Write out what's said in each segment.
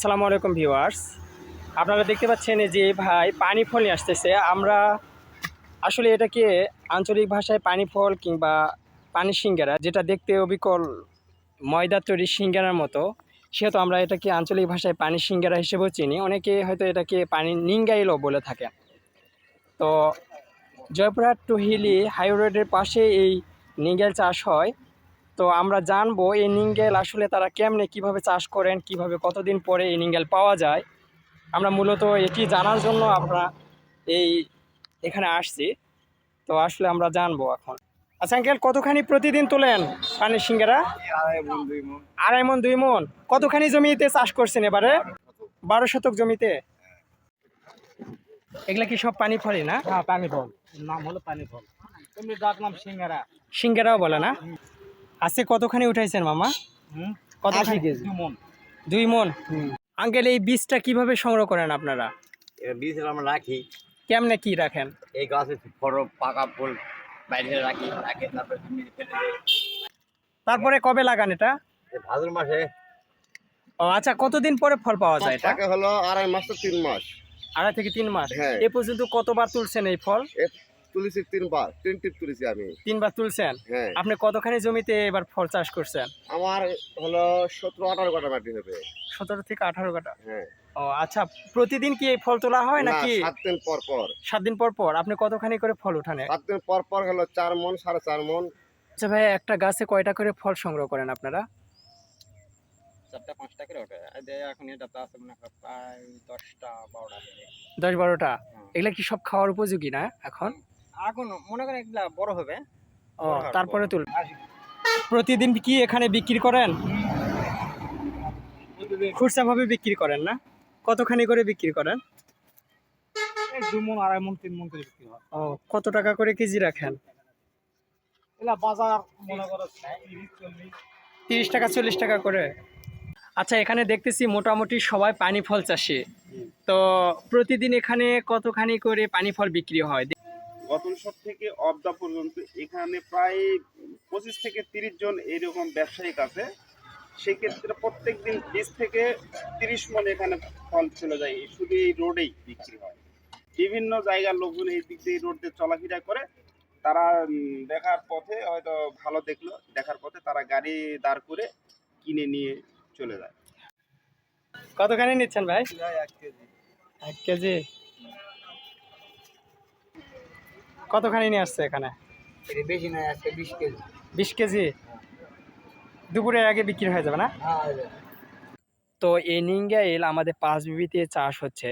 আসসালামু আলাইকুম ভিউয়ার্স, আপনারা দেখতে পাচ্ছেন যে ভাই পানি ফল নিয়ে আসতেছে। আমরা আসলে এটাকে আঞ্চলিক ভাষায় পানি ফল কিংবা পানি সিঙ্গারা, যেটা দেখতে অবিকল ময়দা তৈরি সিঙ্গারার মতো, সেহেতু আমরা এটাকে আঞ্চলিক ভাষায় পানি সিঙ্গারা হিসেবেও চিনি। অনেকে হয়তো এটাকে পানি নিঙ্গাইলও বলে থাকে। তো জয়পুরহাট টু হিলি হাইরোডের পাশে এই নিঙ্গাইল চাষ হয়। তো আমরা জানবো এই নিঙ্গেল আসলে তারা কেমনে কিভাবে চাষ করেন, কিভাবে কতদিন পরে এই নিঙ্গেল পাওয়া যায়। আমরা মূলত এটি জানার জন্য আমরা এই এখানে আসছি। তো আসলে আমরা জানবো এখন। আচ্ছা আঙ্কেল, কতখানি প্রতিদিন তোলেন পানির সিঙ্গারা? 2.5 মণ 2 মণ। কতখানি জমিতে চাষ করছেন এবারে? 12 শতক জমিতে। এগুলা কি সব পানি ফলই না? হ্যাঁ, পানি ফল। নাম হলো পানি ফল। তুমি যার নাম সিঙ্গারা। সিঙ্গারাও বলে না? আজকে কতখানি উঠাইছেন মামা? কতখানি? 80 কেজি। 2 মণ। 2 মণ। আঙ্কেল, এই বীজটা কিভাবে সংগ্রহ করেন আপনারা? বীজ আমরা রাখি, কেমনে কি রাখেন? এই গাছের বড় পাকা ফুল বাইরে রাখি, তারপরে জমিতে ফেলে দিই। তারপরে কবে লাগান এটা? ভাদ্র মাসে। ও আচ্ছা, কতদিন পরে ফল পাওয়া যায় এটা? থাকে হলো 2.5 মাস তো 3 মাস। 2.5 থেকে 3 মাস। হ্যাঁ। এ পর্যন্ত কতবার তুলছেন এই ফল? তুলেছি 3 বার, 3 টিপ তুলেছি আমি। 3 বার তুলছেন। হ্যাঁ। আপনি কতখানি জমিতে এবার ফল চাষ করছেন? আমার হলো 17-18 কাঠা মাটি হবে। 17 থেকে 18 কাঠা। হ্যাঁ। ও আচ্ছা, প্রতিদিন কি এই ফল তোলা হয় না, নাকি 7 দিন পর পর। 7 দিন পর পর? আপনি কতখানি করে ফল উঠানে? 7 দিন পর পর হলো 4 মণ, 4.5 মণ। আচ্ছা ভাই, একটা গাছে কয়টা করে ফল সংগ্রহ করেন আপনারা? 4টা 5টা করে ওঠে। এখন এটা তো আছে মনে হয় প্রায় 10টা 12টা। 10-12টা। এগুলা কি সব খাওয়ার উপযোগী না এখন? এখন মনে করেন এগুলা বড় হবে। ও তারপরে তুল। প্রতিদিন কি এখানে বিক্রি করেন? খুচরা ভাবে বিক্রি করেন না? কতখানি করে বিক্রি করেন? এই 2 মণ 2.5 মণ 3 মণ করে বিক্রি হয়। ও, কত টাকা করে কেজি রাখেন? এগুলা বাজার মনে করো 30 টাকা 40 টাকা করে। আচ্ছা, এখানে দেখতেছি মোটামুটি সবাই পানি ফল চাষি। তো প্রতিদিন এখানে কতখানি করে পানি ফল বিক্রি হয়? গতনসর থেকে অবদা পর্যন্ত এখানে প্রায় 25 থেকে 30 জন এইরকম ব্যবসায়িক আছে। সেক্ষেত্রে প্রত্যেক দিন 20 থেকে 30 মণ এখানে ফল চলে যায়, শুধু এই রোডেই বিক্রি হয়। বিভিন্ন জায়গার লোকজন এই দিক দিয়ে রোড দিয়ে চলাফেরা করে, তারা দেখার পথে হয়তো ভালো দেখলো, দেখার পথে তারা গাড়ি দাঁড় করে কিনে নিয়ে চলে যায়। কতখানি নিচ্ছেন ভাই? 1 কেজি। 1 কেজি। কতখানি নিয়ে আসছে এখানে? এটা বেশি নয়, আজকে 20 কেজি। 20 কেজি। দুপুরের আগে বিক্রি হয়ে যাবে না? হ্যাঁ। তো এই নিঙ্গাইল আমাদের পাঁচবিবিতে চাষ হচ্ছে।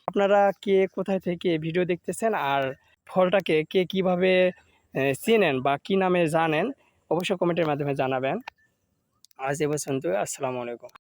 আপনারা কে কোথায় থেকে ভিডিও দেখতেছেন আর ফলটাকে কে কিভাবে চেনেন বা কি নামে জানেন, অবশ্যই কমেন্টের মাধ্যমে জানাবেন। আজ এ পর্যন্ত। আসসালামু আলাইকুম।